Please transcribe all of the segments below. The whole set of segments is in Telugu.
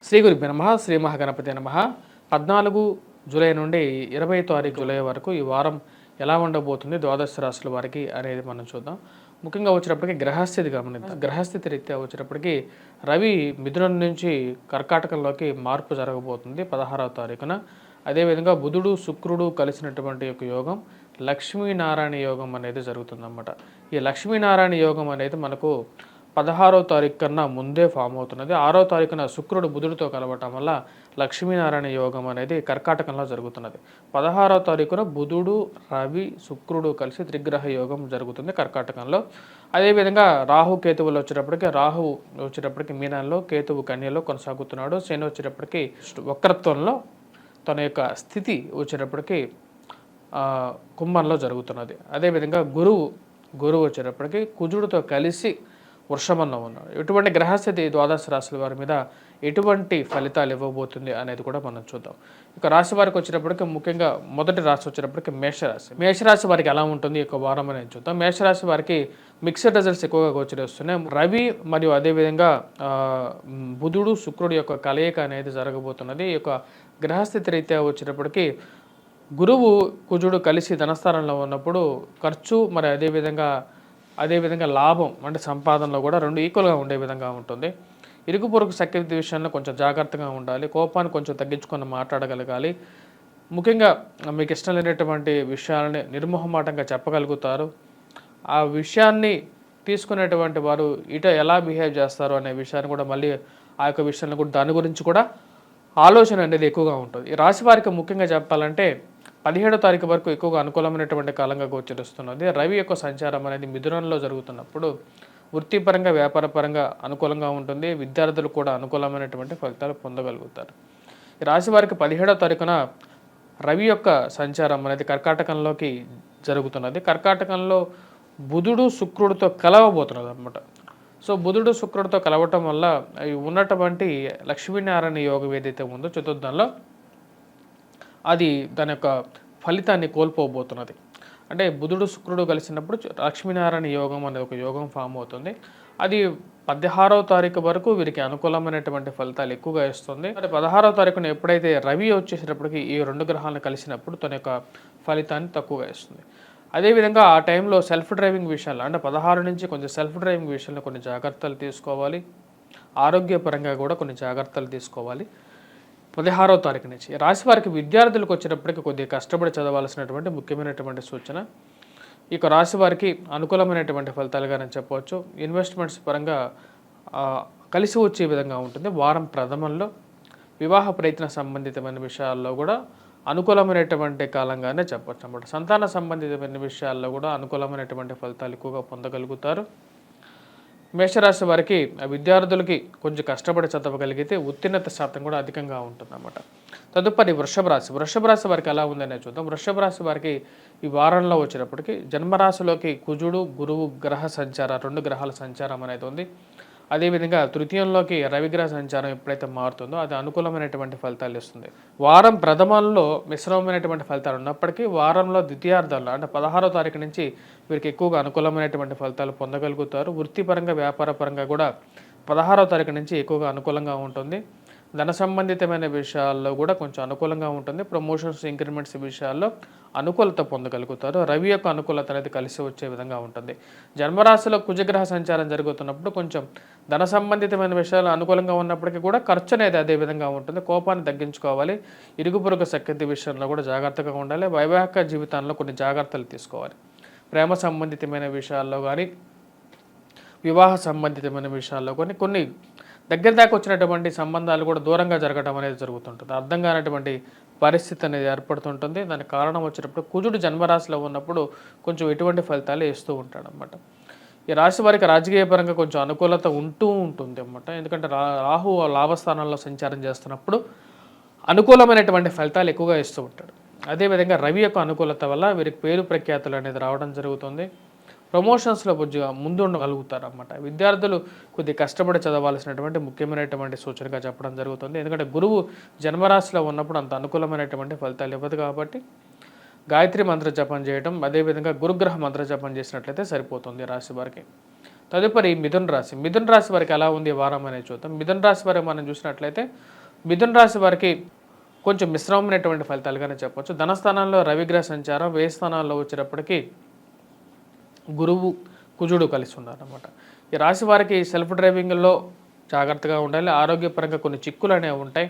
శ్రీ గురుభ్యో నమః. శ్రీ మహాగణపతి నమః. 14 జూలై నుండి 20 తారీఖు జూలై వరకు ఈ వారం ఎలా ఉండబోతుంది ద్వాదశ రాశుల వారికి అనేది మనం చూద్దాం. ముఖ్యంగా వచ్చేటప్పటికి గ్రహస్థితి గమనిద్దాం. గ్రహస్థితి రీత్యా వచ్చేటప్పటికి రవి మిథునం నుంచి కర్కాటకంలోకి మార్పు జరగబోతుంది 16వ తారీఖున. అదేవిధంగా బుధుడు శుక్రుడు కలిసినటువంటి యొక్క యోగం లక్ష్మీనారాయణ యోగం అనేది జరుగుతుందన్నమాట. ఈ లక్ష్మీనారాయణ యోగం అనేది మనకు 16వ తారీఖు కన్నా ముందే ఫామ్ అవుతున్నది. 6వ తారీఖున శుక్రుడు బుధుడితో కలవటం వల్ల లక్ష్మీనారాయణ యోగం అనేది కర్కాటకంలో జరుగుతున్నది. 16వ తారీఖున బుధుడు రవి శుక్రుడు కలిసి త్రిగ్రహ యోగం జరుగుతుంది కర్కాటకంలో. అదేవిధంగా రాహు కేతువులు వచ్చేటప్పటికి మీనంలో, కేతువు కన్యలో కొనసాగుతున్నాడు. శని వచ్చేటప్పటికి వక్రత్వంలో తన యొక్క స్థితి వచ్చేటప్పటికి కుంభంలో జరుగుతున్నది. అదేవిధంగా గురువు వచ్చేటప్పటికి కుజుడితో కలిసి వృషభంలో ఉన్నాడు. ఎటువంటి గ్రహస్థితి ద్వాదశ రాశుల వారి మీద ఎటువంటి ఫలితాలు ఇవ్వబోతుంది అనేది కూడా మనం చూద్దాం. ఇక రాశి వారికి వచ్చేటప్పటికి ముఖ్యంగా మొదటి రాశి వచ్చేటప్పటికి మేషరాశి. మేషరాశి వారికి ఎలా ఉంటుంది ఈ యొక్క వారం అనేది చూద్దాం. మేషరాశి వారికి మిక్స్డ్ రిజల్ట్స్ ఎక్కువగా గోచరిస్తున్నాయి. రవి మరియు అదేవిధంగా బుధుడు శుక్రుడు యొక్క కలయిక అనేది జరగబోతున్నది. ఈ యొక్క గ్రహస్థితి రీత్యా వచ్చేటప్పటికి గురువు కుజుడు కలిసి ధనస్థానంలో ఉన్నప్పుడు ఖర్చు మరి అదేవిధంగా లాభం అంటే సంపాదనలో కూడా రెండు ఈక్వల్గా ఉండే విధంగా ఉంటుంది. ఇరుగు పొరుగు సఖ్యత విషయంలో కొంచెం జాగ్రత్తగా ఉండాలి. కోపాన్ని కొంచెం తగ్గించుకొని మాట్లాడగలగాలి. ముఖ్యంగా మీకు ఇష్టం లేనటువంటి విషయాలని నిర్మోహమాటంగా చెప్పగలుగుతారు. ఆ విషయాన్ని తీసుకునేటువంటి వారు ఎలా బిహేవ్ చేస్తారు అనే విషయాన్ని కూడా మళ్ళీ ఆ యొక్క విషయాన్ని కూడా దాని గురించి కూడా ఆలోచన అనేది ఎక్కువగా ఉంటుంది. ఈ రాశి వారికి ముఖ్యంగా చెప్పాలంటే 17వ తారీఖు వరకు ఎక్కువగా అనుకూలమైనటువంటి కాలంగా గోచరిస్తున్నది. రవి యొక్క సంచారం అనేది మిథునంలో జరుగుతున్నప్పుడు వృత్తిపరంగా వ్యాపారపరంగా అనుకూలంగా ఉంటుంది. విద్యార్థులు కూడా అనుకూలమైనటువంటి ఫలితాలు పొందగలుగుతారు. ఈ రాశి వారికి 17వ తారీఖున రవి యొక్క సంచారం అనేది కర్కాటకంలోకి జరుగుతున్నది. కర్కాటకంలో బుధుడు శుక్రుడితో కలవబోతున్నది అన్నమాట. సో బుధుడు శుక్రుడితో కలవటం వల్ల ఉన్నటువంటి లక్ష్మీనారాయణ యోగం ఏదైతే ఉందో చతుర్థంలో అది దాని యొక్క ఫలితాన్ని కోల్పోబోతున్నది. అంటే బుధుడు శుక్రుడు కలిసినప్పుడు లక్ష్మీనారాయణ యోగం అనే ఒక యోగం ఫామ్ అవుతుంది. అది 16వ తారీఖు వరకు వీరికి అనుకూలమైనటువంటి ఫలితాలు ఎక్కువగా ఇస్తుంది. అంటే 16వ తారీఖున ఎప్పుడైతే రవి వచ్చేసేటప్పటికి ఈ రెండు గ్రహాలను కలిసినప్పుడు తన యొక్క ఫలితాన్ని తక్కువగా ఇస్తుంది. అదేవిధంగా ఆ టైంలో సెల్ఫ్ డ్రైవింగ్ విషయాలు అంటే 16 నుంచి కొంచెం సెల్ఫ్ డ్రైవింగ్ విషయంలో కొన్ని జాగ్రత్తలు తీసుకోవాలి. ఆరోగ్యపరంగా కూడా కొన్ని జాగ్రత్తలు తీసుకోవాలి. 16వ తారీఖు నుంచి రాశి వారికి విద్యార్థులకు వచ్చేటప్పటికి కొద్దిగా కష్టపడి చదవాల్సినటువంటి ముఖ్యమైనటువంటి సూచన. ఇక రాశి వారికి అనుకూలమైనటువంటి ఫలితాలుగా నేను చెప్పవచ్చు. ఇన్వెస్ట్మెంట్స్ పరంగా కలిసి వచ్చే విధంగా ఉంటుంది. వారం ప్రథమంలో వివాహ ప్రయత్న సంబంధితమైన విషయాల్లో కూడా అనుకూలమైనటువంటి కాలంగానే చెప్పవచ్చు అన్నమాట. సంతాన సంబంధితమైన విషయాల్లో కూడా అనుకూలమైనటువంటి ఫలితాలు ఎక్కువగా పొందగలుగుతారు. మేషరాశి వారికి విద్యార్థులకి కొంచెం కష్టపడి చదవగలిగితే ఉత్తీర్ణత శాతం కూడా అధికంగా ఉంటుందన్నమాట. తదుపరి వృషభ రాశి వారికి ఎలా ఉందనే చూద్దాం. వృషభ రాశి వారికి ఈ వారంలో వచ్చేటప్పటికి జన్మరాశిలోకి కుజుడు గురువు గ్రహ సంచారం రెండు గ్రహాల సంచారం అనేది ఉంది. అదేవిధంగా తృతీయంలోకి రవిగ్రహ సంచారం ఎప్పుడైతే మారుతుందో అది అనుకూలమైనటువంటి ఫలితాలు ఇస్తుంది. వారం ప్రథమంలో మిశ్రమమైనటువంటి ఫలితాలు ఉన్నప్పటికీ వారంలో ద్వితీయార్థంలో అంటే 16వ తారీఖు నుంచి వీరికి ఎక్కువగా అనుకూలమైనటువంటి ఫలితాలు పొందగలుగుతారు. వృత్తిపరంగా వ్యాపారపరంగా కూడా 16వ తారీఖు నుంచి ఎక్కువగా అనుకూలంగా ఉంటుంది. ధన సంబంధితమైన విషయాల్లో కూడా కొంచెం అనుకూలంగా ఉంటుంది. ప్రమోషన్స్ ఇంక్రిమెంట్స్ విషయాల్లో అనుకూలత పొందగలుగుతారు. రవి యొక్క అనుకూలత అనేది కలిసి వచ్చే విధంగా ఉంటుంది. జన్మరాశిలో కుజగ్రహ సంచారం జరుగుతున్నప్పుడు కొంచెం ధన సంబంధితమైన విషయాలు అనుకూలంగా ఉన్నప్పటికీ కూడా ఖర్చు అనేది అదే విధంగా ఉంటుంది. కోపాన్ని తగ్గించుకోవాలి. ఇరుగు పొరుగు సఖ్యత విషయంలో కూడా జాగ్రత్తగా ఉండాలి. వైవాహిక జీవితంలో కొన్ని జాగ్రత్తలు తీసుకోవాలి. ప్రేమ సంబంధితమైన విషయాల్లో కానీ వివాహ సంబంధితమైన విషయాల్లో కొన్ని దగ్గర దాకా వచ్చినటువంటి సంబంధాలు కూడా దూరంగా జరగడం అనేది జరుగుతుంటుంది. అర్థం కానటువంటి పరిస్థితి అనేది ఏర్పడుతుంటుంది. దానికి కారణం వచ్చేటప్పుడు కుజుడు జన్మరాశిలో ఉన్నప్పుడు కొంచెం ఎటువంటి ఫలితాలు ఇస్తూ ఉంటాడు అన్నమాట. ఈ రాశి వారికి రాజకీయ పరంగా కొంచెం అనుకూలత ఉంటుంది అన్నమాట. ఎందుకంటే రాహు లాభస్థానంలో సంచారం చేస్తున్నప్పుడు అనుకూలమైనటువంటి ఫలితాలు ఎక్కువగా ఇస్తూ ఉంటాడు. అదేవిధంగా రవి యొక్క అనుకూలత వల్ల వీరికి పేరు ప్రఖ్యాతులు అనేది రావడం జరుగుతుంది. ప్రమోషన్స్లో కొద్దిగా ముందు ఉండగలుగుతారు అన్నమాట. విద్యార్థులు కొద్దిగా కష్టపడి చదవాల్సినటువంటి ముఖ్యమైనటువంటి సూచనగా చెప్పడం జరుగుతుంది. ఎందుకంటే గురువు జన్మరాశిలో ఉన్నప్పుడు అంత అనుకూలమైనటువంటి ఫలితాలు ఇవ్వదు కాబట్టి గాయత్రి మంత్ర జపం చేయడం అదేవిధంగా గురుగ్రహ మంత్ర జపం చేసినట్లయితే సరిపోతుంది రాశి వారికి. తదుపరి మిథున రాశి వారికి ఎలా ఉంది ఈ వారం అనేది చూద్దాం. మిథున రాశి వారికి మనం చూసినట్లయితే మిథున రాశి వారికి కొంచెం మిశ్రమమైనటువంటి ఫలితాలుగానే చెప్పొచ్చు. ధనస్థానంలో రవిగ్రహ సంచారం, వ్యయ స్థానాల్లో వచ్చేటప్పటికి గురువు కుజుడు కలిసి ఉన్నారన్నమాట. ఈ రాశి వారికి సెల్ఫ్ డ్రైవింగ్లో జాగ్రత్తగా ఉండాలి. ఆరోగ్యపరంగా కొన్ని చిక్కులు అనేవి ఉంటాయి.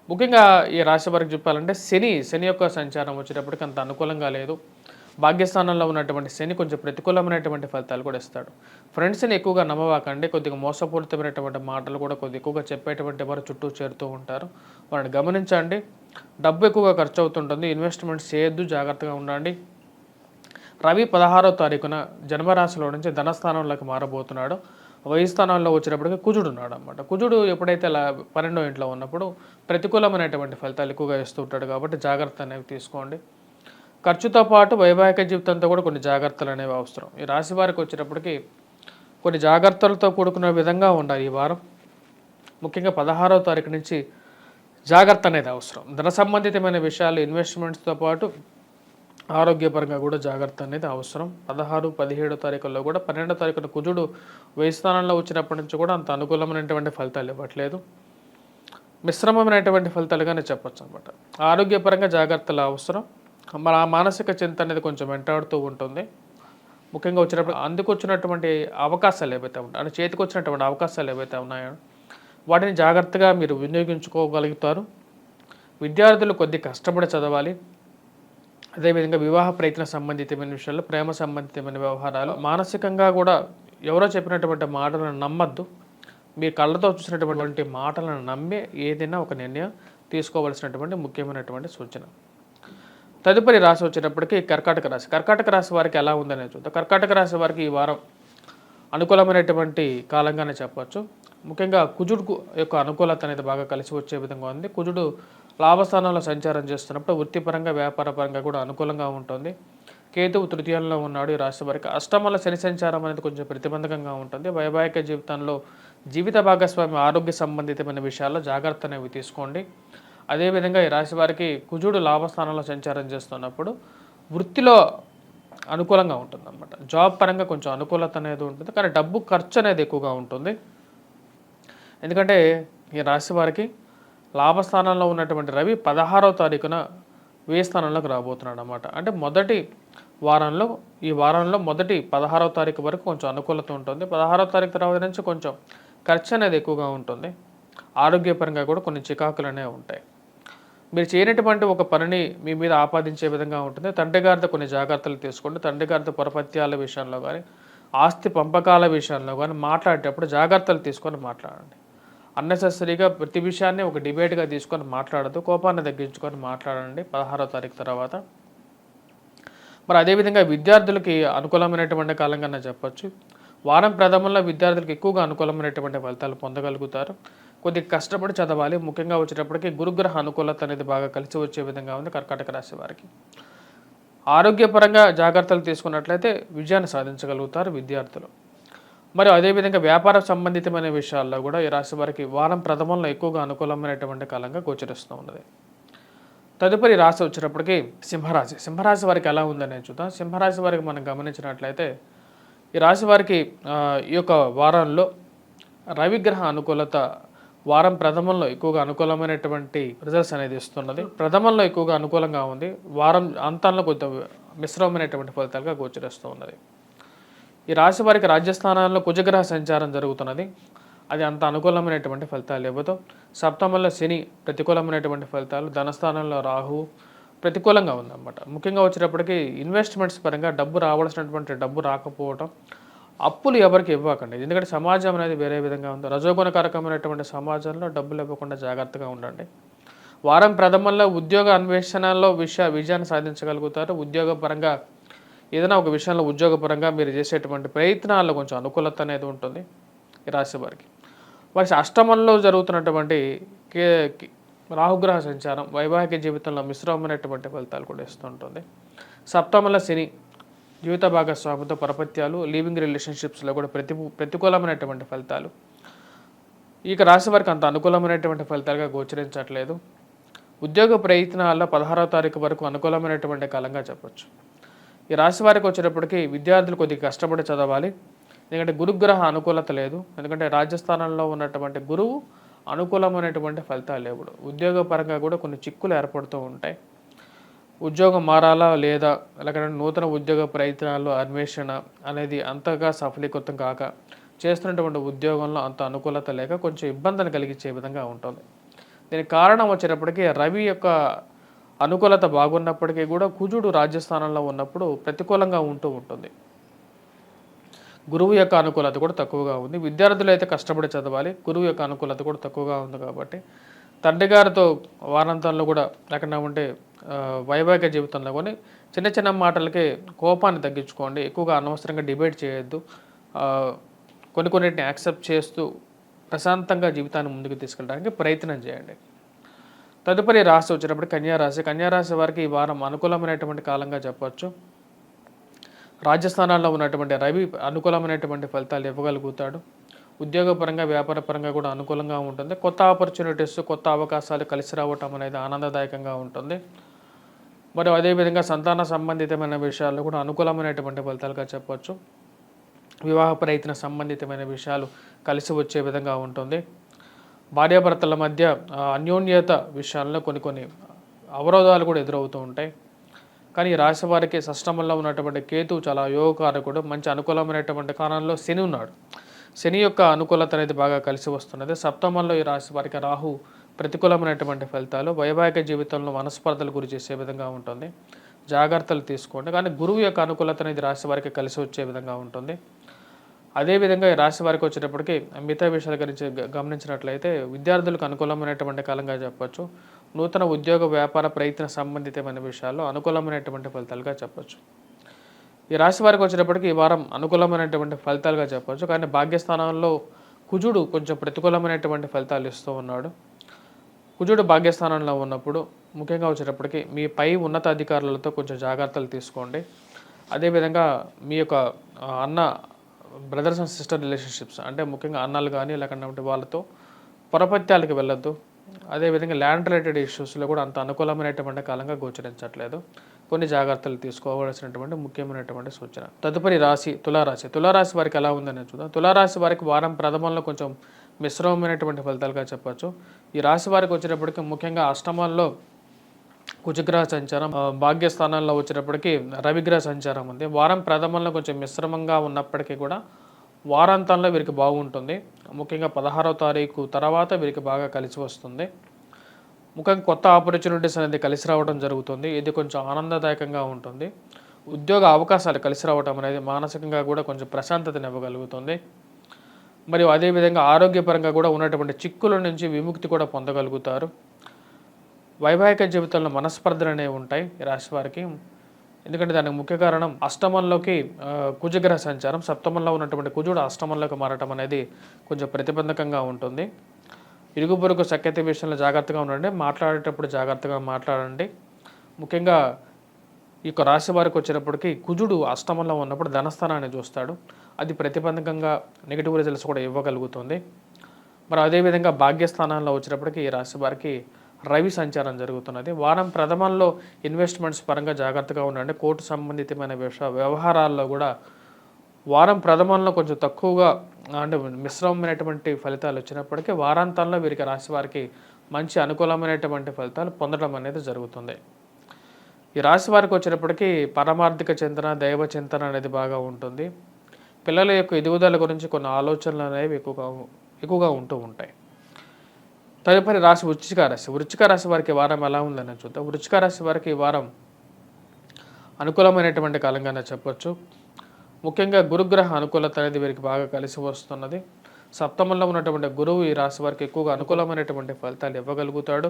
ముఖ్యంగా ఈ రాశి వారికి చెప్పాలంటే శని యొక్క సంచారం వచ్చేటప్పటికి అంత అనుకూలంగా లేదు. భాగ్యస్థానంలో ఉన్నటువంటి శని కొంచెం ప్రతికూలమైనటువంటి ఫలితాలు కూడా ఇస్తాడు. ఫ్రెండ్స్ని ఎక్కువగా నమ్మవాకండి. కొద్దిగా మోసపూరితమైనటువంటి మాటలు కూడా కొద్దిగా ఎక్కువగా చెప్పేటువంటి వారు చుట్టూ చేరుతూ ఉంటారు. వారిని గమనించండి. డబ్బు ఎక్కువగా ఖర్చు అవుతుంటుంది. ఇన్వెస్ట్మెంట్స్ చేయొద్దు, జాగ్రత్తగా ఉండండి. రవి 16వ తారీఖున జన్మరాశిలో నుంచి ధనస్థానంలోకి మారబోతున్నాడు. వ్యయ స్థానంలో వచ్చినప్పటికీ కుజుడు ఉన్నాడు అనమాట. కుజుడు ఎప్పుడైతే 12వ ఇంట్లో ఉన్నప్పుడు ప్రతికూలమైనటువంటి ఫలితాలు ఎక్కువగా ఇస్తూ ఉంటాడు. కాబట్టి జాగ్రత్త అనేవి తీసుకోండి. ఖర్చుతో పాటు వైవాహిక జీవితంతో కూడా కొన్ని జాగ్రత్తలు అనేవి అవసరం. ఈ రాశి వారికి వచ్చేటప్పటికి కొన్ని జాగ్రత్తలతో కూడుకున్న విధంగా ఉండాలి ఈ వారం. ముఖ్యంగా 16వ తారీఖు నుంచి జాగ్రత్త అనేది అవసరం. ధన సంబంధితమైన విషయాలు, ఇన్వెస్ట్మెంట్స్తో పాటు ఆరోగ్యపరంగా కూడా జాగ్రత్త అనేది అవసరం. 16, 17 తారీఖుల్లో కూడా 12వ తారీఖున కుజుడు వ్యయ స్థానంలో వచ్చినప్పటి నుంచి కూడా అంత అనుకూలమైనటువంటి ఫలితాలు ఇవ్వట్లేదు. మిశ్రమమైనటువంటి ఫలితాలుగానే చెప్పొచ్చు అనమాట. ఆరోగ్యపరంగా జాగ్రత్తలు అవసరం. మన మానసిక చింత అనేది కొంచెం వెంటాడుతూ ఉంటుంది. ముఖ్యంగా వచ్చినప్పుడు అందుకొచ్చినటువంటి అవకాశాలు ఏవైతే ఉంటాయో, అంటే చేతికి వచ్చినటువంటి అవకాశాలు ఏవైతే ఉన్నాయో వాటిని జాగ్రత్తగా మీరు వినియోగించుకోగలుగుతారు. విద్యార్థులు కొద్దిగా కష్టపడి చదవాలి. అదేవిధంగా వివాహ ప్రయత్న సంబంధితమైన విషయాలు, ప్రేమ సంబంధితమైన వ్యవహారాలు, మానసికంగా కూడా ఎవరో చెప్పినటువంటి మాటలను నమ్మద్దు. మీ కళ్ళతో చూసినటువంటి మాటలను నమ్మే ఏదైనా ఒక నిర్ణయం తీసుకోవాల్సినటువంటి ముఖ్యమైనటువంటి సూచన. తదుపరి రాశి వచ్చేటప్పటికి కర్కాటక రాశి. కర్కాటక రాశి వారికి ఎలా ఉందనే చూద్దాం. కర్కాటక రాశి వారికి ఈ వారం అనుకూలమైనటువంటి కాలంగానే చెప్పవచ్చు. ముఖ్యంగా కుజుడు యొక్క అనుకూలత అనేది బాగా కలిసి వచ్చే విధంగా ఉంది. కుజుడు లాభస్థానంలో సంచారం చేస్తున్నప్పుడు వృత్తిపరంగా, వ్యాపారపరంగా కూడా అనుకూలంగా ఉంటుంది. కేతువు తృతీయంలో ఉన్నాడు. ఈ రాశి వారికి అష్టమంలో శని సంచారం అనేది కొంచెం ప్రతిబంధకంగా ఉంటుంది. వైవాహిక జీవితంలో జీవిత భాగస్వామి ఆరోగ్య సంబంధితమైన విషయాల్లో జాగ్రత్త అనేవి తీసుకోండి. అదేవిధంగా ఈ రాశి వారికి కుజుడు లాభస్థానంలో సంచారం చేస్తున్నప్పుడు వృత్తిలో అనుకూలంగా ఉంటుంది అన్నమాట. జాబ్ పరంగా కొంచెం అనుకూలత అనేది ఉంటుంది. కానీ డబ్బు ఖర్చు అనేది ఎక్కువగా ఉంటుంది. ఎందుకంటే ఈ రాశి వారికి లాభస్థానంలో ఉన్నటువంటి రవి 16వ తారీఖున వ్యయ స్థానంలోకి రాబోతున్నాడు అన్నమాట. అంటే ఈ వారంలో మొదటి 16వ తారీఖు వరకు కొంచెం అనుకూలత ఉంటుంది. 16వ తారీఖు తర్వాత నుంచి కొంచెం ఖర్చు అనేది ఎక్కువగా ఉంటుంది. ఆరోగ్యపరంగా కూడా కొన్ని చికాకులు అనేవి ఉంటాయి. మీరు చేయనటువంటి ఒక పనిని మీ మీద ఆపాదించే విధంగా ఉంటుంది. తండ్రి గారితో కొన్ని జాగ్రత్తలు తీసుకోండి. తండ్రి గారితో పొరపత్యాల విషయంలో కానీ, ఆస్తి పంపకాల విషయంలో కానీ మాట్లాడేటప్పుడు జాగ్రత్తలు తీసుకొని మాట్లాడండి. అన్నెసెసరీగా ప్రతి విషయాన్ని ఒక డిబేట్గా తీసుకొని మాట్లాడద్దు. కోపాన్ని తగ్గించుకొని మాట్లాడండి 16వ తారీఖు తర్వాత. మరి అదేవిధంగా విద్యార్థులకి అనుకూలమైనటువంటి కాలంగానే చెప్పొచ్చు. వారం ప్రథమంలో విద్యార్థులకు ఎక్కువగా అనుకూలమైనటువంటి ఫలితాలు పొందగలుగుతారు. కొద్దిగా కష్టపడి చదవాలి. ముఖ్యంగా వచ్చేటప్పటికి గురుగ్రహ అనుకూలత అనేది బాగా కలిసి వచ్చే విధంగా ఉంది కర్కాటక రాశి వారికి. ఆరోగ్యపరంగా జాగ్రత్తలు తీసుకున్నట్లయితే విజయాన్ని సాధించగలుగుతారు విద్యార్థులు. మరి అదేవిధంగా వ్యాపార సంబంధితమైన విషయాల్లో కూడా ఈ రాశి వారికి వారం ప్రథమంలో ఎక్కువగా అనుకూలమైనటువంటి కాలంగా గోచరిస్తూ ఉన్నది. తదుపరి రాశి వచ్చేటప్పటికి సింహరాశి. సింహరాశి వారికి ఎలా ఉందని చూద్దాం. సింహరాశి వారికి మనం గమనించినట్లయితే ఈ రాశి వారికి ఈ యొక్క వారంలో రవిగ్రహ అనుకూలత వారం ప్రథమంలో ఎక్కువగా అనుకూలమైనటువంటి రిజల్ట్స్ అనేది ఇస్తున్నది. ప్రథమంలో ఎక్కువగా అనుకూలంగా ఉంది. వారం అంతంలో కొంత మిశ్రమమైనటువంటి ఫలితాలుగా గోచరిస్తూ ఉన్నది. ఈ రాశి వారికి రాజ్యస్థానాల్లో కుజగ్రహ సంచారం జరుగుతున్నది. అది అంత అనుకూలమైనటువంటి ఫలితాలు ఇవ్వదు. సప్తమంలో శని ప్రతికూలమైనటువంటి ఫలితాలు, ధనస్థానంలో రాహువు ప్రతికూలంగా ఉందన్నమాట. ముఖ్యంగా వచ్చేటప్పటికి ఇన్వెస్ట్మెంట్స్ పరంగా డబ్బు రావాల్సినటువంటి డబ్బు రాకపోవడం, అప్పులు ఎవరికి ఇవ్వకండి. ఎందుకంటే సమాజం అనేది వేరే విధంగా ఉంది. రజోగుణకారకమైనటువంటి సమాజంలో డబ్బులు ఇవ్వకుండా జాగ్రత్తగా ఉండండి. వారం ప్రథమంలో ఉద్యోగ అన్వేషణలో విజయాన్ని సాధించగలుగుతారు. ఉద్యోగపరంగా ఏదైనా ఒక విషయంలో ఉద్యోగపరంగా మీరు చేసేటువంటి ప్రయత్నాల్లో కొంచెం అనుకూలత అనేది ఉంటుంది ఈ రాశి వారికి. వారి అష్టమంలో జరుగుతున్నటువంటి రాహుగ్రహ సంచారం వైవాహిక జీవితంలో మిశ్రమమైనటువంటి ఫలితాలు కూడా ఇస్తుంటుంది. సప్తమంలో శని జీవిత భాగస్వామితో పరపత్యాలు, లివింగ్ రిలేషన్షిప్స్లో కూడా ప్రతికూలమైనటువంటి ఫలితాలు. ఇక రాశి వారికి అంత అనుకూలమైనటువంటి ఫలితాలుగా గోచరించట్లేదు. ఉద్యోగ ప్రయత్నాల్లో 16వ తారీఖు వరకు అనుకూలమైనటువంటి కాలంగా చెప్పొచ్చు. ఈ రాశి వారికి వచ్చేటప్పటికి విద్యార్థులు కొద్దిగా కష్టపడి చదవాలి. ఎందుకంటే గురుగ్రహ అనుకూలత లేదు. ఎందుకంటే రాజ్యస్థానంలో ఉన్నటువంటి గురువు అనుకూలమైనటువంటి ఫలితాలు లేవు. ఉద్యోగపరంగా కూడా కొన్ని చిక్కులు ఏర్పడుతూ ఉంటాయి. ఉద్యోగం మారాలా లేదా, లేకపోతే నూతన ఉద్యోగ ప్రయత్నాలు అన్వేషణ అనేది అంతగా సఫలీకృతం కాక చేస్తున్నటువంటి ఉద్యోగంలో అంత అనుకూలత లేక కొంచెం ఇబ్బందులు కలిగించే విధంగా ఉంటుంది. దీనికి కారణం వచ్చేటప్పటికి రవి యొక్క అనుకూలత బాగున్నప్పటికీ కూడా కుజుడు రాజ్యస్థానంలో ఉన్నప్పుడు ప్రతికూలంగా ఉంటూ ఉంటుంది. గురువు యొక్క అనుకూలత కూడా తక్కువగా ఉంది. విద్యార్థులు అయితే కష్టపడి చదవాలి. గురువు యొక్క అనుకూలత కూడా తక్కువగా ఉంది కాబట్టి తండ్రి గారితో వారాంతంలో కూడా లేకుండా ఉంటే వైవాహిక జీవితంలో కొన్ని చిన్న చిన్న మాటలకి కోపాన్ని తగ్గించుకోండి. ఎక్కువగా అనవసరంగా డిబేట్ చేయొద్దు. కొన్నిటిని యాక్సెప్ట్ చేస్తూ ప్రశాంతంగా జీవితాన్ని ముందుకు తీసుకెళ్ళడానికి ప్రయత్నం చేయండి. తదుపరి రాశి వచ్చినప్పుడు కన్యారాశి. కన్యారాశి వారికి ఈ వారం అనుకూలమైనటువంటి కాలంగా చెప్పవచ్చు. రాజస్థానాల్లో ఉన్నటువంటి రవి అనుకూలమైనటువంటి ఫలితాలు ఇవ్వగలుగుతాడు. ఉద్యోగపరంగా వ్యాపారపరంగా కూడా అనుకూలంగా ఉంటుంది. కొత్త ఆపర్చునిటీస్, కొత్త అవకాశాలు కలిసి రావటం అనేది ఆనందదాయకంగా ఉంటుంది. మరియు అదేవిధంగా సంతాన సంబంధితమైన విషయాల్లో కూడా అనుకూలమైనటువంటి ఫలితాలుగా చెప్పవచ్చు. వివాహ ప్రయత్న సంబంధితమైన విషయాలు కలిసి వచ్చే విధంగా ఉంటుంది. భార్యాభర్తల మధ్య అన్యోన్యత విషయాల్లో కొన్ని అవరోధాలు కూడా ఎదురవుతూ ఉంటాయి. కానీ ఈ రాశి వారికి షష్టమంలో ఉన్నటువంటి కేతువు చాలా యోగకారకుడు. మంచి అనుకూలమైనటువంటి కాలంలో శని ఉన్నాడు. శని యొక్క అనుకూలత అనేది బాగా కలిసి వస్తున్నది. సప్తమంలో ఈ రాశి వారికి రాహు ప్రతికూలమైనటువంటి ఫలితాలు. వైవాహిక జీవితంలో మనస్పర్ధలు గురి చేసే విధంగా ఉంటుంది. జాగ్రత్తలు తీసుకోండి. కానీ గురువు యొక్క అనుకూలత అనేది రాశి వారికి కలిసి వచ్చే విధంగా ఉంటుంది. అదేవిధంగా ఈ రాశి వారికి వచ్చేటప్పటికి మిగతా విషయాల గురించి గమనించినట్లయితే విద్యార్థులకు అనుకూలమైనటువంటి కాలంగా చెప్పచ్చు. నూతన ఉద్యోగ వ్యాపార ప్రయత్న సంబంధితమైన విషయాల్లో అనుకూలమైనటువంటి ఫలితాలుగా చెప్పచ్చు. ఈ రాశి వారికి వచ్చేటప్పటికి ఈ వారం అనుకూలమైనటువంటి ఫలితాలుగా చెప్పచ్చు. కానీ భాగ్యస్థానంలో కుజుడు కొంచెం ప్రతికూలమైనటువంటి ఫలితాలు ఇస్తూ ఉన్నాడు. కుజుడు భాగ్యస్థానంలో ఉన్నప్పుడు ముఖ్యంగా వచ్చేటప్పటికి మీ పై ఉన్నతాధికారులతో కొంచెం జాగ్రత్తలు తీసుకోండి. అదేవిధంగా మీ యొక్క బ్రదర్స్ అండ్ సిస్టర్ రిలేషన్షిప్స్ అంటే ముఖ్యంగా అన్నలు కానీ లేకుండా వాళ్ళతో పొరపత్యాలకు వెళ్ళొద్దు. అదేవిధంగా ల్యాండ్ రిలేటెడ్ ఇష్యూస్లో కూడా అంత అనుకూలమైనటువంటి కాలంగా గోచరించట్లేదు. కొన్ని జాగ్రత్తలు తీసుకోవాల్సినటువంటి ముఖ్యమైనటువంటి సూచన. తదుపరి రాశి తులారాశి. తులారాశి వారికి ఎలా ఉందని చూద్దాం. తులారాశి వారికి వారం ప్రథమంలో కొంచెం మిశ్రమమైనటువంటి ఫలితాలుగా చెప్పచ్చు. ఈ రాశి వారికి వచ్చేటప్పటికి ముఖ్యంగా అష్టమంలో కుజగ్రహ సంచారం, భాగ్యస్థానాల్లో వచ్చేటప్పటికి రవిగ్రహ సంచారం ఉంది. వారం ప్రథమంలో కొంచెం మిశ్రమంగా ఉన్నప్పటికీ కూడా వారాంతంలో వీరికి బాగుంటుంది. ముఖ్యంగా 16వ తారీఖు తర్వాత వీరికి బాగా కలిసి వస్తుంది. ముఖ్యంగా కొత్త ఆపర్చునిటీస్ అనేది కలిసి రావడం జరుగుతుంది. ఇది కొంచెం ఆనందదాయకంగా ఉంటుంది. ఉద్యోగ అవకాశాలు కలిసి రావడం అనేది మానసికంగా కూడా కొంచెం ప్రశాంతతను ఇవ్వగలుగుతుంది. మరియు అదేవిధంగా ఆరోగ్యపరంగా కూడా ఉన్నటువంటి చిక్కుల నుంచి విముక్తి కూడా పొందగలుగుతారు. వైవాహిక జీవితంలో మనస్పర్ధలు అనేవి ఉంటాయి ఈ రాశి వారికి. ఎందుకంటే దానికి ముఖ్య కారణం అష్టమంలోకి కుజగ్రహ సంచారం, సప్తమంలో ఉన్నటువంటి కుజుడు అష్టమంలోకి మారటం అనేది కొంచెం ప్రతిబంధకంగా ఉంటుంది. ఇరుగు పొరుగు సఖ్యత విషయంలో జాగ్రత్తగా ఉండండి. మాట్లాడేటప్పుడు జాగ్రత్తగా మాట్లాడండి. ముఖ్యంగా ఈ యొక్క రాశి వారికి వచ్చేటప్పటికి కుజుడు అష్టమంలో ఉన్నప్పుడు ధనస్థానాన్ని చూస్తాడు. అది ప్రతిబంధకంగా నెగిటివ్ రిజల్ట్స్ కూడా ఇవ్వగలుగుతుంది. మరి అదేవిధంగా భాగ్యస్థానాల్లో వచ్చేటప్పటికి ఈ రాశి వారికి రవి సంచారం జరుగుతున్నది. వారం ప్రథమంలో ఇన్వెస్ట్మెంట్స్ పరంగా జాగ్రత్తగా ఉండండి. కోర్టు సంబంధితమైన వ్యవహారాల్లో కూడా వారం ప్రథమంలో కొంచెం తక్కువగా అంటే మిశ్రమమైనటువంటి ఫలితాలు వచ్చినప్పటికీ వారాంతంలో వీరికి రాశి వారికి మంచి అనుకూలమైనటువంటి ఫలితాలు పొందడం అనేది జరుగుతుంది. ఈ రాశి వారికి వచ్చేటప్పటికి పరమార్థిక చింతన, దైవ చింతన అనేది బాగా ఉంటుంది. పిల్లల యొక్క ఎదుగుదల గురించి కొన్ని ఆలోచనలు అనేవి ఎక్కువగా ఉంటూ ఉంటాయి. తదుపరి రాశి వృశ్చిక రాశి. వృశ్చిక రాశి వారికి వారం ఎలా ఉందని చూద్దాం. వృశ్చిక రాశి వారికి ఈ వారం అనుకూలమైనటువంటి కాలంగానే చెప్పొచ్చు. ముఖ్యంగా గురుగ్రహ అనుకూలత అనేది వీరికి బాగా కలిసి వస్తున్నది. సప్తమంలో ఉన్నటువంటి గురువు ఈ రాశి వారికి ఎక్కువగా అనుకూలమైనటువంటి ఫలితాలు ఇవ్వగలుగుతాడు.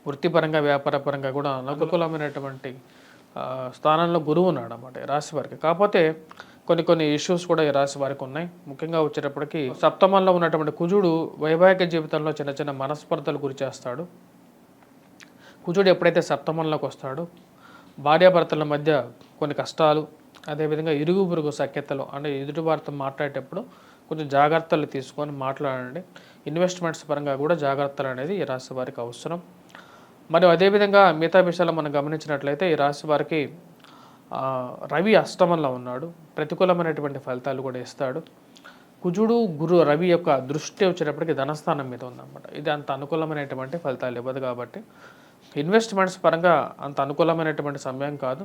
వృత్తిపరంగా వ్యాపారపరంగా కూడా అనుకూలమైనటువంటి స్థానంలో గురువు ఉన్నాడు అన్నమాట ఈ రాశి వారికి. కాకపోతే కొన్ని ఇష్యూస్ కూడా ఈ రాశి వారికి ఉన్నాయి. ముఖ్యంగా వచ్చేటప్పటికి సప్తమంలో ఉన్నటువంటి కుజుడు వైవాహిక జీవితంలో చిన్న చిన్న మనస్పర్ధలు గురి చేస్తాడు. కుజుడు ఎప్పుడైతే సప్తమంలోకి వస్తాడో భార్యాభర్తల మధ్య కొన్ని కష్టాలు, అదేవిధంగా ఇరుగు పొరుగు సఖ్యతలు అంటే ఎదుటి వారితో మాట్లాడేటప్పుడు కొంచెం జాగ్రత్తలు తీసుకొని మాట్లాడండి. ఇన్వెస్ట్మెంట్స్ పరంగా కూడా జాగ్రత్తలు అనేది ఈ రాశి వారికి అవసరం. మరియు అదేవిధంగా మిగతా విషయాలు మనం గమనించినట్లయితే ఈ రాశి వారికి రవి అష్టమంలో ఉన్నాడు, ప్రతికూలమైనటువంటి ఫలితాలు కూడా ఇస్తాడు. కుజుడు గురు రవి యొక్క దృష్టి వచ్చేటప్పటికి ధనస్థానం మీద ఉందన్నమాట. ఇది అంత అనుకూలమైనటువంటి ఫలితాలు ఇవ్వదు కాబట్టి ఇన్వెస్ట్మెంట్స్ పరంగా అంత అనుకూలమైనటువంటి సమయం కాదు.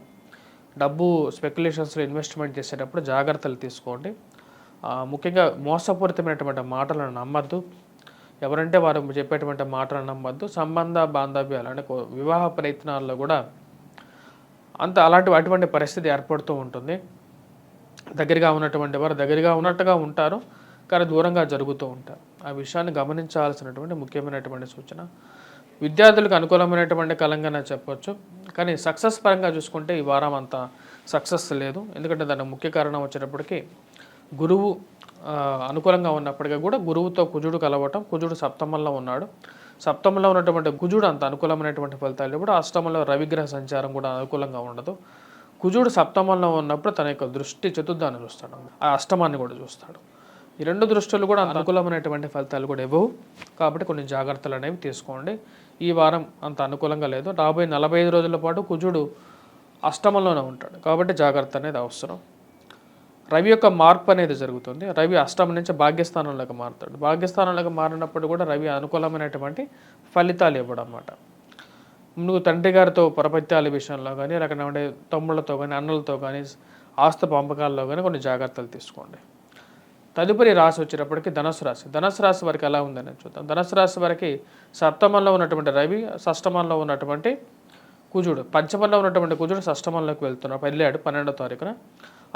డబ్బు స్పెక్యులేషన్స్లో ఇన్వెస్ట్మెంట్ చేసేటప్పుడు జాగ్రత్తలు తీసుకోండి. ముఖ్యంగా మోసపూరితమైనటువంటి మాటలను నమ్మద్దు. ఎవరంటే వారు చెప్పేటువంటి మాటలను నమ్మద్దు. సంబంధ బాంధవ్యాలు అంటే వివాహ ప్రయత్నాల్లో కూడా అటువంటి పరిస్థితి ఏర్పడుతూ ఉంటుంది. దగ్గరగా ఉన్నటువంటి వారు దగ్గరగా ఉన్నట్టుగా ఉంటారు, కానీ దూరంగా జరుగుతూ ఉంటారు. ఆ విషయాన్ని గమనించాల్సినటువంటి ముఖ్యమైనటువంటి సూచన. విద్యార్థులకు అనుకూలమైనటువంటి కాలంగానే చెప్పొచ్చు, కానీ సక్సెస్ పరంగా చూసుకుంటే ఈ వారం అంత సక్సెస్ లేదు. ఎందుకంటే దానికి ముఖ్య కారణం వచ్చేటప్పటికి గురువు అనుకూలంగా ఉన్నప్పటికీ కూడా గురువుతో కుజుడు కలవటం. కుజుడు సప్తమంలో ఉన్నాడు. సప్తమంలో ఉన్నటువంటి కుజుడు అంత అనుకూలమైనటువంటి ఫలితాలు కూడా. అష్టమంలో రవిగ్రహ సంచారం కూడా అనుకూలంగా ఉండదు. కుజుడు సప్తమంలో ఉన్నప్పుడు తన యొక్క దృష్టి చతుర్థాన్ని చూస్తాడు, ఆ అష్టమాన్ని కూడా చూస్తాడు. ఈ రెండు దృష్టిలు కూడా అనుకూలమైనటువంటి ఫలితాలు కూడా ఇవ్వవు. కాబట్టి కొన్ని జాగ్రత్తలు అనేవి తీసుకోండి. ఈ వారం అంత అనుకూలంగా లేదు. రాబోయే 45 రోజుల పాటు కుజుడు అష్టమంలోనే ఉంటాడు, కాబట్టి జాగ్రత్త అనేది అవసరం. రవి యొక్క మార్పు అనేది జరుగుతుంది. రవి అష్టమం నుంచి భాగ్యస్థానంలోకి మారుతాడు. భాగ్యస్థానంలోకి మారినప్పుడు కూడా రవి అనుకూలమైనటువంటి ఫలితాలు ఇవ్వడం అన్నమాట. నువ్వు తండ్రి గారితో ప్రపత్యాల విషయంలో కానీ, లేకపోతే తమ్ముళ్ళతో కానీ, అన్నలతో కానీ, ఆస్తి పంపకాల్లో కానీ కొన్ని జాగ్రత్తలు తీసుకోండి. తదుపరి రాశి వచ్చేటప్పటికి ధనుసు రాశి. ధనుసు రాశి వారికి ఎలా ఉందని చూద్దాం. ధనుసు రాశి వారికి సప్తమంలో ఉన్నటువంటి రవి, షష్టమంలో ఉన్నటువంటి కుజుడు, పంచమంలో ఉన్నటువంటి కుజుడు షష్టమంలోకి వెళ్తున్నాడు, వెళ్ళాడు 12వ తారీఖున.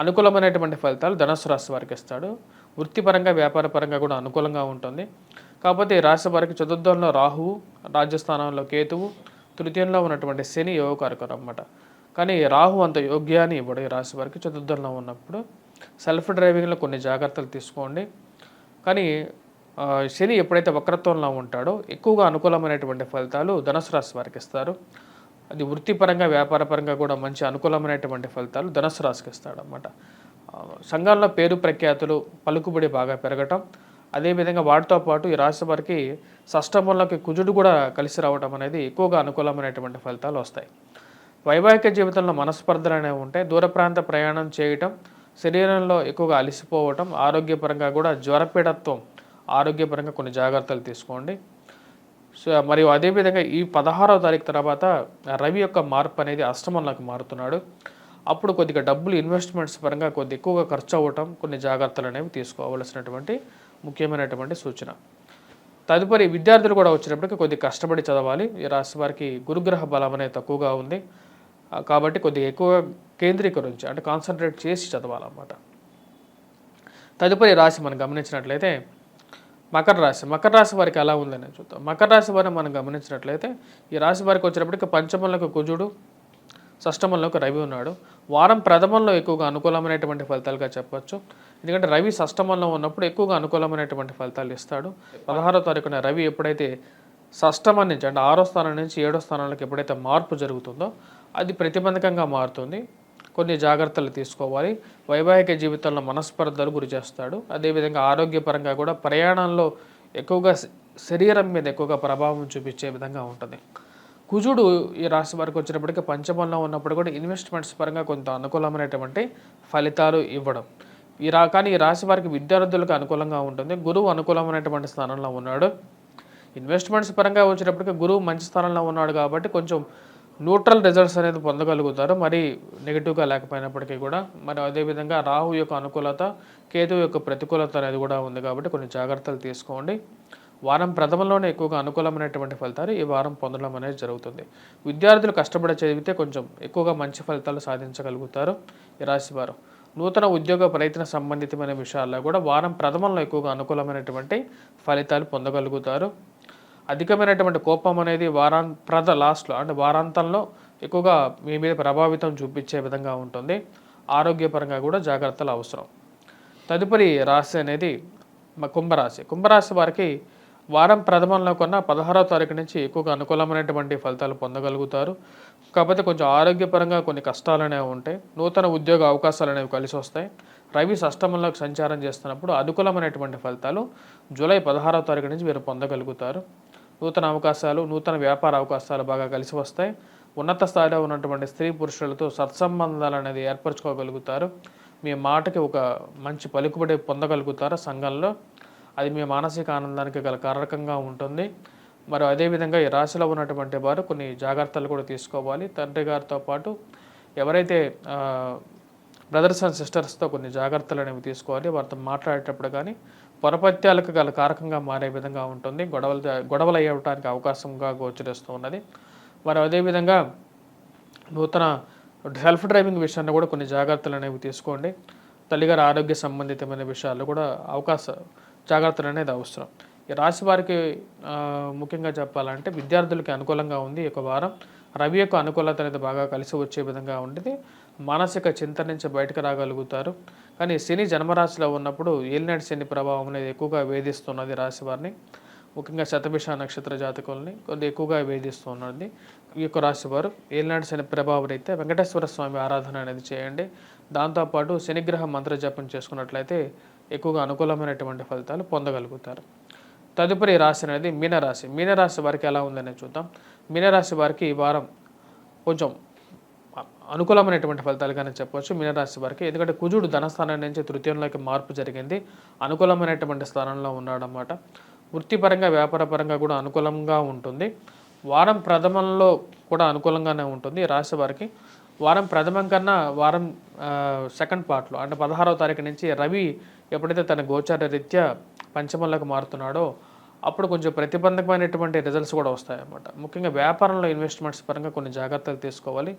అనుకూలమైనటువంటి ఫలితాలు ధనుసు రాశి వారికి ఇస్తాడు. వృత్తిపరంగా వ్యాపారపరంగా కూడా అనుకూలంగా ఉంటుంది. కాకపోతే ఈ రాశి వారికి చతుర్థంలో రాహువు, రాజ్యస్థానంలో కేతువు, తృతీయంలో ఉన్నటువంటి శని యోగకారకుడు అన్నమాట. కానీ రాహు అంత యోగ్యాన్ని ఇవ్వడు ఈ రాశి వారికి చతుర్థంలో ఉన్నప్పుడు. సెల్ఫ్ డ్రైవింగ్లో కొన్ని జాగ్రత్తలు తీసుకోండి. కానీ శని ఎప్పుడైతే వక్రత్వంలో ఉంటాడో ఎక్కువగా అనుకూలమైనటువంటి ఫలితాలు ధనుసు రాశి వారికి ఇస్తారు. అది వృత్తిపరంగా వ్యాపారపరంగా కూడా మంచి అనుకూలమైనటువంటి ఫలితాలు ధనుసు రాశికి ఇస్తాడు అన్నమాట. సంఘాల్లో పేరు ప్రఖ్యాతులు, పలుకుబడి బాగా పెరగటం, అదేవిధంగా వాటితో పాటు ఈ రాశి వారికి షష్టమంలోకి కుజుడు కూడా కలిసి రావడం అనేది ఎక్కువగా అనుకూలమైనటువంటి ఫలితాలు వస్తాయి. వైవాహిక జీవితంలో మనస్పర్ధలు అనేవి ఉంటాయి. దూర ప్రాంత ప్రయాణం చేయటం, శరీరంలో ఎక్కువగా అలసిపోవటం, ఆరోగ్యపరంగా కూడా జ్వరపీడత్వం, ఆరోగ్యపరంగా కొన్ని జాగ్రత్తలు తీసుకోండి. మరియు అదేవిధంగా ఈ 16వ తారీఖు తర్వాత రవి యొక్క మార్పు అనేది అష్టమంలోకి మారుతున్నాడు. అప్పుడు కొద్దిగా డబ్బులు ఇన్వెస్ట్మెంట్స్ పరంగా కొద్ది ఎక్కువగా ఖర్చు అవ్వటం, కొన్ని జాగ్రత్తలు అనేవి తీసుకోవాల్సినటువంటి ముఖ్యమైనటువంటి సూచన. తదుపరి విద్యార్థులు కూడా వచ్చేటప్పటికి కొద్దిగా కష్టపడి చదవాలి. ఈ రాశి వారికి గురుగ్రహ బలం అనేది తక్కువగా ఉంది కాబట్టి కొద్దిగా ఎక్కువ కేంద్రీకరించి అంటే కాన్సన్ట్రేట్ చేసి చదవాలన్నమాట. తదుపరి రాశి మనం గమనించినట్లయితే మకర రాశి. మకర రాశి వారికి ఎలా ఉందని చూద్దాం. మకర రాశి వారిని మనం గమనించినట్లయితే ఈ రాశి వారికి వచ్చేటప్పటికి పంచమంలోకి కుజుడు, షష్టమంలోకి రవి ఉన్నాడు. వారం ప్రథమంలో ఎక్కువగా అనుకూలమైనటువంటి ఫలితాలుగా చెప్పవచ్చు. ఎందుకంటే రవి షష్టమంలో ఉన్నప్పుడు ఎక్కువగా అనుకూలమైనటువంటి ఫలితాలు ఇస్తాడు. 16వ తారీఖున రవి ఎప్పుడైతే షష్టమం నుంచి అంటే 6వ స్థానం నుంచి 7వ స్థానాలకు ఎప్పుడైతే మార్పు జరుగుతుందో అది ప్రతిబంధకంగా మారుతుంది. కొన్ని జాగ్రత్తలు తీసుకోవాలి. వైవాహిక జీవితంలో మనస్పర్ధలు గురి చేస్తాడు. అదేవిధంగా ఆరోగ్యపరంగా కూడా ప్రయాణంలో ఎక్కువగా శరీరం మీద ఎక్కువగా ప్రభావం చూపించే విధంగా ఉంటుంది. కుజుడు ఈ రాశి వారికి వచ్చినప్పటికీ పంచమంలో ఉన్నప్పుడు కూడా ఇన్వెస్ట్మెంట్స్ పరంగా కొంత అనుకూలమైనటువంటి ఫలితాలు ఇవ్వడం. కానీ ఈ రాశి వారికి విద్యార్థులకు అనుకూలంగా ఉంటుంది. గురువు అనుకూలమైనటువంటి స్థానంలో ఉన్నాడు. ఇన్వెస్ట్మెంట్స్ పరంగా వచ్చేటప్పటికి గురువు మంచి స్థానంలో ఉన్నాడు కాబట్టి కొంచెం న్యూట్రల్ రిజల్ట్స్ అనేది పొందగలుగుతారు, మరి నెగిటివ్గా లేకపోయినప్పటికీ కూడా. మరి అదేవిధంగా రాహు యొక్క అనుకూలత, కేతువు యొక్క ప్రతికూలత అనేది కూడా ఉంది కాబట్టి కొన్ని జాగ్రత్తలు తీసుకోండి. వారం ప్రథమంలోనే ఎక్కువగా అనుకూలమైనటువంటి ఫలితాలు ఈ వారం పొందడం అనేది జరుగుతుంది. విద్యార్థులు కష్టపడి చదివితే కొంచెం ఎక్కువగా మంచి ఫలితాలు సాధించగలుగుతారు ఈ రాశి వారు. నూతన ఉద్యోగ ప్రయత్న సంబంధితమైన విషయాల్లో కూడా వారం ప్రథమంలో ఎక్కువగా అనుకూలమైనటువంటి ఫలితాలు పొందగలుగుతారు. అధికమైనటువంటి కోపం అనేది లాస్ట్లో అంటే వారాంతంలో ఎక్కువగా మీ మీద ప్రభావితం చూపించే విధంగా ఉంటుంది. ఆరోగ్యపరంగా కూడా జాగ్రత్తలు అవసరం. తదుపరి రాశి అనేది కుంభరాశి. కుంభరాశి వారికి వారం ప్రథమంలో కొన్న 16వ తారీఖు నుంచి ఎక్కువగా అనుకూలమైనటువంటి ఫలితాలు పొందగలుగుతారు. కాకపోతే కొంచెం ఆరోగ్యపరంగా కొన్ని కష్టాలు అనేవి ఉంటాయి. నూతన ఉద్యోగ అవకాశాలు అనేవి కలిసి వస్తాయి. రవి షష్టమంలోకి సంచారం చేస్తున్నప్పుడు అనుకూలమైనటువంటి ఫలితాలు జూలై 16వ తారీఖు నుంచి మీరు పొందగలుగుతారు. నూతన అవకాశాలు, నూతన వ్యాపార అవకాశాలు బాగా కలిసి వస్తాయి. ఉన్నత స్థాయిలో ఉన్నటువంటి స్త్రీ పురుషులతో సత్సంబంధాలు అనేది ఏర్పరచుకోగలుగుతారు. మీ మాటకి ఒక మంచి పలుకుబడి పొందగలుగుతారు సంఘంలో. అది మీ మానసిక ఆనందానికి గల కారకంగా ఉంటుంది. మరి అదేవిధంగా ఈ రాశిలో ఉన్నటువంటి వారు కొన్ని జాగ్రత్తలు కూడా తీసుకోవాలి. తండ్రి గారితో పాటు ఎవరైతే బ్రదర్స్ అండ్ సిస్టర్స్తో కొన్ని జాగ్రత్తలు అనేవి తీసుకోవాలి. వారితో మాట్లాడేటప్పుడు కానీ పొరపత్యాలకు గల కారకంగా మారే విధంగా ఉంటుంది. గొడవలు అయ్యడానికి అవకాశంగా గోచరిస్తూ ఉన్నది. మరి అదేవిధంగా నూతన సెల్ఫ్ డ్రైవింగ్ విషయాన్ని కూడా కొన్ని జాగ్రత్తలు అనేవి తీసుకోండి. తల్లిగారి ఆరోగ్య సంబంధితమైన విషయాల్లో కూడా జాగ్రత్తలు అనేది అవసరం. ఈ రాశి వారికి ముఖ్యంగా చెప్పాలంటే విద్యార్థులకి అనుకూలంగా ఉంది. ఈ యొక్క వారం రవి యొక్క అనుకూలత అనేది బాగా కలిసి వచ్చే విధంగా ఉంటుంది. మానసిక చింతన నుంచి బయటకు రాగలుగుతారు. కానీ శని జన్మరాశిలో ఉన్నప్పుడు ఏలినాటి శని ప్రభావం అనేది ఎక్కువగా వేధిస్తున్నది రాశి వారిని. ముఖ్యంగా శతభిష నక్షత్ర జాతకుల్ని కొద్దిగా ఎక్కువగా వేధిస్తున్నది. ఈ యొక్క రాశి వారు ఏలినాటి శని ప్రభావం అయితే వెంకటేశ్వర స్వామి ఆరాధన అనేది చేయండి. దాంతోపాటు శనిగ్రహ మంత్ర జపం చేసుకున్నట్లయితే ఎక్కువగా అనుకూలమైనటువంటి ఫలితాలు పొందగలుగుతారు. తదుపరి రాశి అనేది మీనరాశి. మీనరాశి వారికి ఎలా ఉందనే చూద్దాం. మీనరాశి వారికి ఈ వారం కొంచెం అనుకూలమైనటువంటి ఫలితాలుగానే చెప్పవచ్చు మీనరాశి వారికి. ఎందుకంటే కుజుడు ధనస్థానం నుంచి తృతీయంలోకి మార్పు జరిగింది. అనుకూలమైనటువంటి స్థానంలో ఉన్నాడన్నమాట. వృత్తిపరంగా వ్యాపారపరంగా కూడా అనుకూలంగా ఉంటుంది. వారం ప్రథమంలో కూడా అనుకూలంగానే ఉంటుంది రాశి వారికి. వారం ప్రథమం కన్నా వారం సెకండ్ పార్ట్లో అంటే 16వ తారీఖు నుంచి రవి ఎప్పుడైతే తన గోచార రీత్యా పంచమంలోకి మారుతున్నాడో అప్పుడు కొంచెం ప్రతిబంధకమైనటువంటి రిజల్ట్స్ కూడా వస్తాయన్నమాట. ముఖ్యంగా వ్యాపారంలో ఇన్వెస్ట్మెంట్స్ పరంగా కొన్ని జాగ్రత్తలు తీసుకోవాలి.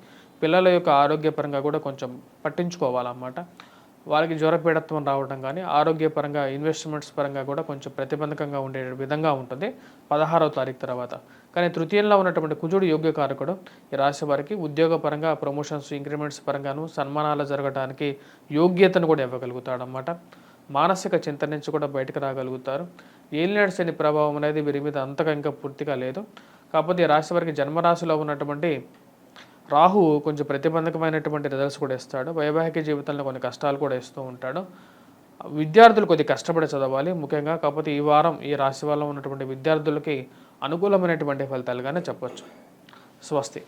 పిల్లల యొక్క ఆరోగ్యపరంగా కూడా కొంచెం పట్టించుకోవాలన్నమాట. వాళ్ళకి జ్వరపీడత్వం రావడం కానీ ఆరోగ్యపరంగా ఇన్వెస్ట్మెంట్స్ పరంగా కూడా కొంచెం ప్రతిబంధకంగా ఉండే విధంగా ఉంటుంది 16వ తారీఖు తర్వాత. కానీ తృతీయంలో ఉన్నటువంటి కుజుడు యోగ్యకారకుడు ఈ రాశి వారికి ఉద్యోగపరంగా ప్రమోషన్స్ ఇంక్రిమెంట్స్ పరంగాను సన్మానాలు జరగడానికి యోగ్యతను కూడా ఇవ్వగలుగుతాడన్నమాట. మానసిక చింతన నుంచి కూడా బయటకు రాగలుగుతారు. ఏలినాటి శని ప్రభావం అనేది వీరి మీద అంతగా ఇంకా పూర్తిగా లేదు. కాకపోతే ఈ రాశి వారికి జన్మరాశిలో ఉన్నటువంటి రాహు కొంచెం ప్రతిబంధకమైనటువంటి రిజల్ట్స్ కూడా ఇస్తాడు. వైవాహిక జీవితంలో కొన్ని కష్టాలు కూడా ఇస్తూ ఉంటాడు. విద్యార్థులు కొద్దిగా కష్టపడి చదవాలి ముఖ్యంగా. కాకపోతే ఈ వారం ఈ రాశి వల్ల ఉన్నటువంటి విద్యార్థులకి అనుకూలమైనటువంటి ఫలితాలుగానే చెప్పొచ్చు. స్వస్తి.